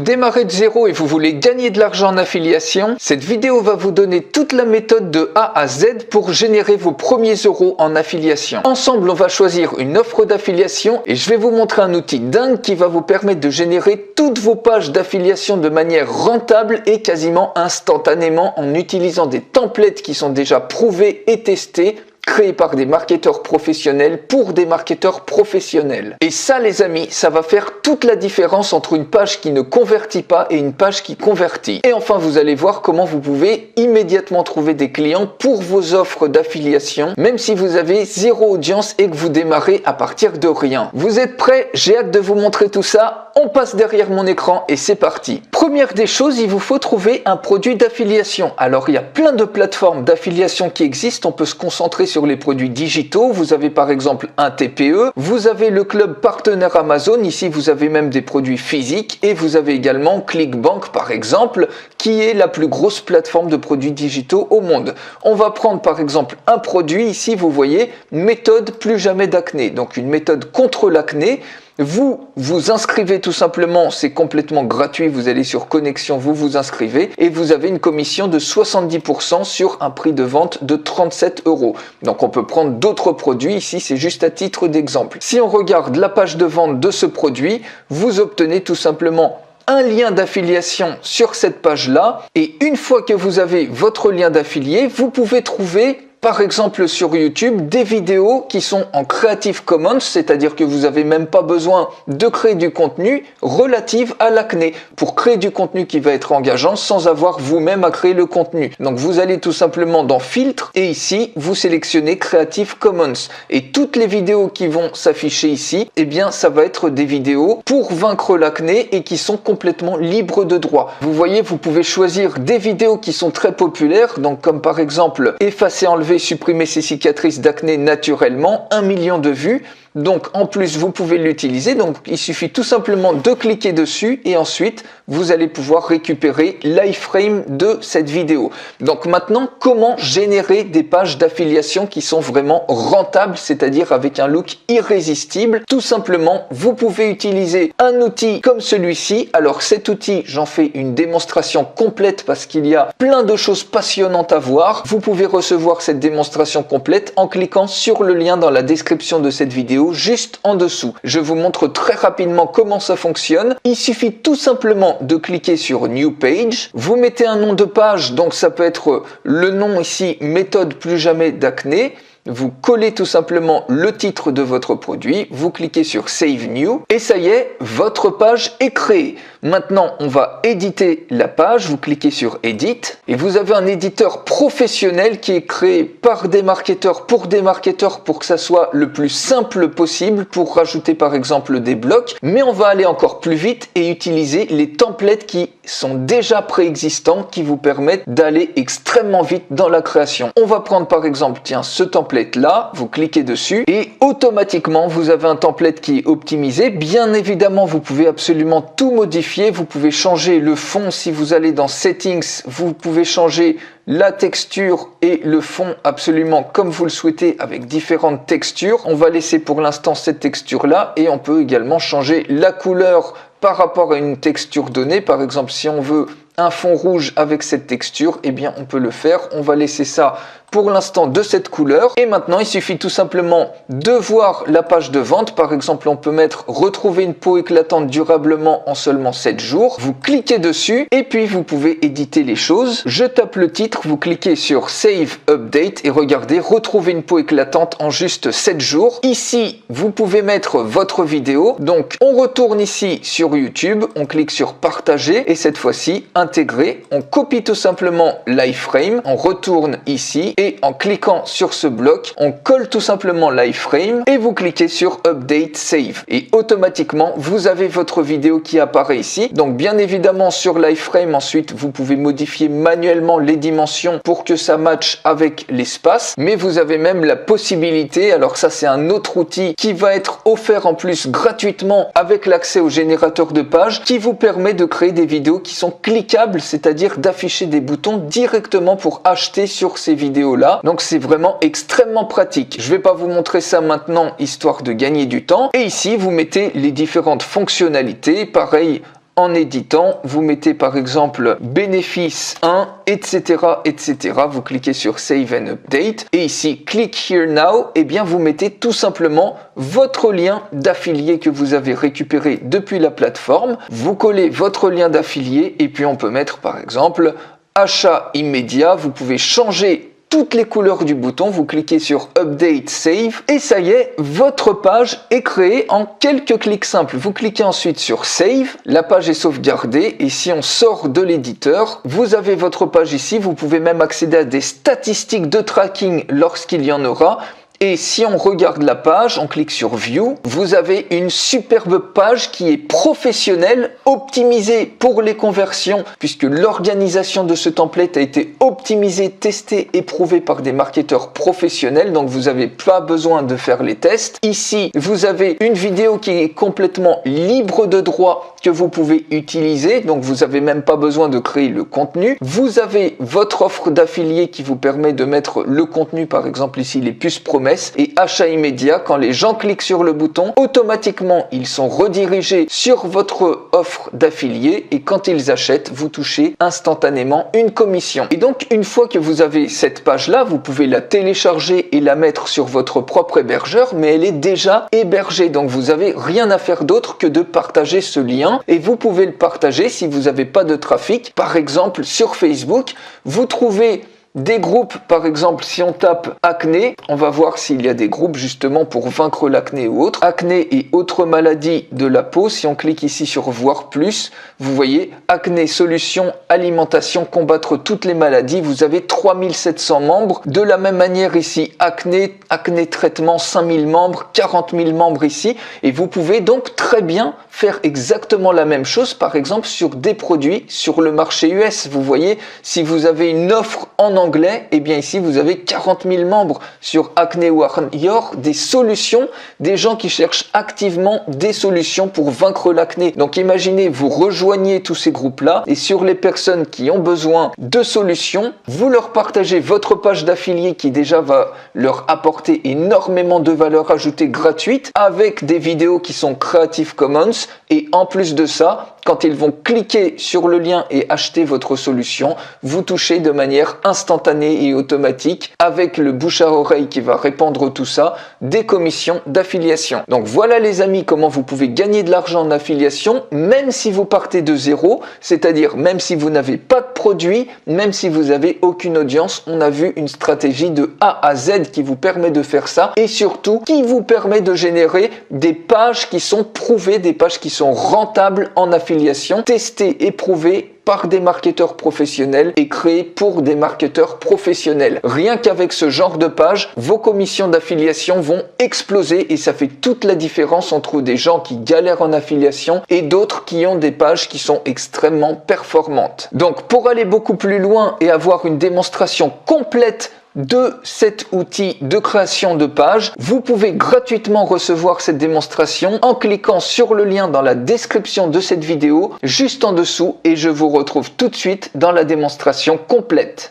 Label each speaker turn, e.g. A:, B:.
A: Vous démarrez de zéro et vous voulez gagner de l'argent en affiliation, cette vidéo va vous donner toute la méthode de A à Z pour générer vos premiers euros en affiliation. Ensemble, on va choisir une offre d'affiliation et je vais vous montrer un outil dingue qui va vous permettre de générer toutes vos pages d'affiliation de manière rentable et quasiment instantanément en utilisant des templates qui sont déjà prouvés et testés, créé par des marketeurs professionnels pour des marketeurs professionnels. Et ça, les amis, ça va faire toute la différence entre une page qui ne convertit pas et une page qui convertit. Et enfin, vous allez voir comment vous pouvez immédiatement trouver des clients pour vos offres d'affiliation, même si vous avez zéro audience et que vous démarrez à partir de rien. Vous êtes prêts? J'ai hâte de vous montrer tout ça. On passe derrière mon écran et c'est parti. Première des choses, il vous faut trouver un produit d'affiliation. Alors, il y a plein de plateformes d'affiliation qui existent. On peut se concentrer sur les produits digitaux. Vous avez par exemple un TPE, vous avez le club partenaire Amazon, ici vous avez même des produits physiques et vous avez également ClickBank par exemple, qui est la plus grosse plateforme de produits digitaux au monde. On va prendre par exemple un produit, ici vous voyez, méthode plus jamais d'acné, donc une méthode contre l'acné. Vous vous inscrivez tout simplement, c'est complètement gratuit, vous allez sur connexion, vous vous inscrivez et vous avez une commission de 70% sur un prix de vente de 37 €. Donc on peut prendre d'autres produits, ici c'est juste à titre d'exemple. Si on regarde la page de vente de ce produit, vous obtenez tout simplement un lien d'affiliation sur cette page-là et une fois que vous avez votre lien d'affilié, vous pouvez trouver par exemple sur YouTube, des vidéos qui sont en Creative Commons, c'est-à-dire que vous n'avez même pas besoin de créer du contenu relatif à l'acné pour créer du contenu qui va être engageant sans avoir vous-même à créer le contenu. Donc vous allez tout simplement dans Filtre et ici, vous sélectionnez Creative Commons. Et toutes les vidéos qui vont s'afficher ici, eh bien ça va être des vidéos pour vaincre l'acné et qui sont complètement libres de droit. Vous voyez, vous pouvez choisir des vidéos qui sont très populaires, donc comme par exemple effacer, enlever, supprimer ses cicatrices d'acné naturellement, 1 million de vues. Donc en plus vous pouvez l'utiliser, donc il suffit tout simplement de cliquer dessus et ensuite vous allez pouvoir récupérer l'iframe de cette vidéo. Donc maintenant, comment générer des pages d'affiliation qui sont vraiment rentables, c'est-à-dire avec un look irrésistible? Tout simplement, vous pouvez utiliser un outil comme celui-ci. Alors cet outil, j'en fais une démonstration complète parce qu'il y a plein de choses passionnantes à voir. Vous pouvez recevoir cette démonstration complète en cliquant sur le lien dans la description de cette vidéo juste en dessous. Je vous montre très rapidement comment ça fonctionne. Il suffit tout simplement de cliquer sur New Page. Vous mettez un nom de page, donc ça peut être le nom ici, méthode plus jamais d'acné. Vous collez tout simplement le titre de votre produit, vous cliquez sur Save New et ça y est, votre page est créée. Maintenant, on va éditer la page, vous cliquez sur Edit et vous avez un éditeur professionnel qui est créé par des marketeurs pour que ça soit le plus simple possible pour rajouter par exemple des blocs. Mais on va aller encore plus vite et utiliser les templates qui sont déjà préexistants qui vous permettent d'aller extrêmement vite dans la création. On va prendre par exemple, tiens, ce template là, vous cliquez dessus et automatiquement vous avez un template qui est optimisé. Bien évidemment, vous pouvez absolument tout modifier. Vous pouvez changer le fond si vous allez dans Settings. Vous pouvez changer la texture et le fond absolument comme vous le souhaitez avec différentes textures. On va laisser pour l'instant cette texture là et on peut également changer la couleur par rapport à une texture donnée. Par exemple, si on veut un fond rouge avec cette texture, eh bien on peut le faire. On va laisser ça pour l'instant de cette couleur. Et maintenant, il suffit tout simplement de voir la page de vente. Par exemple, on peut mettre retrouver une peau éclatante durablement en seulement 7 jours. Vous cliquez dessus et puis vous pouvez éditer les choses. Je tape le titre, vous cliquez sur Save Update et regardez, retrouver une peau éclatante en juste 7 jours. Ici, vous pouvez mettre votre vidéo. Donc, on retourne ici sur YouTube, on clique sur partager et cette fois-ci, intégrer. On copie tout simplement l'iframe, on retourne ici et en cliquant sur ce bloc, on colle tout simplement l'iframe et vous cliquez sur Update Save. Et automatiquement, vous avez votre vidéo qui apparaît ici. Donc bien évidemment, sur l'iframe, ensuite, vous pouvez modifier manuellement les dimensions pour que ça matche avec l'espace. Mais vous avez même la possibilité, alors ça c'est un autre outil qui va être offert en plus gratuitement avec l'accès au générateur de pages qui vous permet de créer des vidéos qui sont cliquables, c'est-à-dire d'afficher des boutons directement pour acheter sur ces vidéos-là. Donc c'est vraiment extrêmement pratique. Je ne vais pas vous montrer ça maintenant, histoire de gagner du temps. Et ici, vous mettez les différentes fonctionnalités. Pareil, en éditant, vous mettez par exemple bénéfice 1, etc., etc. Vous cliquez sur Save and Update et ici Click Here Now, et bien vous mettez tout simplement votre lien d'affilié que vous avez récupéré depuis la plateforme. Vous collez votre lien d'affilié et puis on peut mettre par exemple achat immédiat. Vous pouvez changer toutes les couleurs du bouton, vous cliquez sur Update Save et ça y est, votre page est créée en quelques clics simples. Vous cliquez ensuite sur Save, la page est sauvegardée et si on sort de l'éditeur, vous avez votre page ici. Vous pouvez même accéder à des statistiques de tracking lorsqu'il y en aura. Et si on regarde la page, on clique sur View, vous avez une superbe page qui est professionnelle, optimisée pour les conversions, puisque l'organisation de ce template a été optimisée, testée, éprouvée par des marketeurs professionnels, donc vous n'avez pas besoin de faire les tests. Ici, vous avez une vidéo qui est complètement libre de droit que vous pouvez utiliser, donc vous n'avez même pas besoin de créer le contenu. Vous avez votre offre d'affilié qui vous permet de mettre le contenu, par exemple ici les puces promesses, et achat immédiat. Quand les gens cliquent sur le bouton, automatiquement ils sont redirigés sur votre offre d'affilié et quand ils achètent, vous touchez instantanément une commission. Et donc une fois que vous avez cette page là, vous pouvez la télécharger et la mettre sur votre propre hébergeur, mais elle est déjà hébergée, donc vous n'avez rien à faire d'autre que de partager ce lien. Et vous pouvez le partager si vous n'avez pas de trafic, par exemple sur Facebook. Vous trouvez des groupes, par exemple si on tape acné, on va voir s'il y a des groupes justement pour vaincre l'acné ou autre. Acné et autres maladies de la peau, si on clique ici sur voir plus, vous voyez acné, solutions, alimentation, combattre toutes les maladies, vous avez 3700 membres. De la même manière ici, acné traitement, 5000 membres, 40 000 membres ici, et vous pouvez donc très bien faire exactement la même chose, par exemple sur des produits sur le marché US. Vous voyez, si vous avez une offre en anglais, et bien ici vous avez 40 000 membres sur Acne Warrior, des solutions, des gens qui cherchent activement des solutions pour vaincre l'acné. Donc imaginez, vous rejoignez tous ces groupes-là et sur les personnes qui ont besoin de solutions, vous leur partagez votre page d'affilié qui déjà va leur apporter énormément de valeur ajoutée gratuite avec des vidéos qui sont Creative Commons et en plus de ça, quand ils vont cliquer sur le lien et acheter votre solution, vous touchez de manière instantanée et automatique avec le bouche à oreille qui va répandre tout ça, des commissions d'affiliation. Donc voilà les amis comment vous pouvez gagner de l'argent en affiliation même si vous partez de zéro, c'est-à-dire même si vous n'avez pas de produit, même si vous n'avez aucune audience. On a vu une stratégie de A à Z qui vous permet de faire ça et surtout qui vous permet de générer des pages qui sont prouvées, des pages qui sont rentables en affiliation, testées, éprouvées par des marketeurs professionnels et créés pour des marketeurs professionnels. Rien qu'avec ce genre de page, vos commissions d'affiliation vont exploser et ça fait toute la différence entre des gens qui galèrent en affiliation et d'autres qui ont des pages qui sont extrêmement performantes. Donc pour aller beaucoup plus loin et avoir une démonstration complète de cet outil de création de page, vous pouvez gratuitement recevoir cette démonstration en cliquant sur le lien dans la description de cette vidéo juste en dessous et je vous retrouve tout de suite dans la démonstration complète.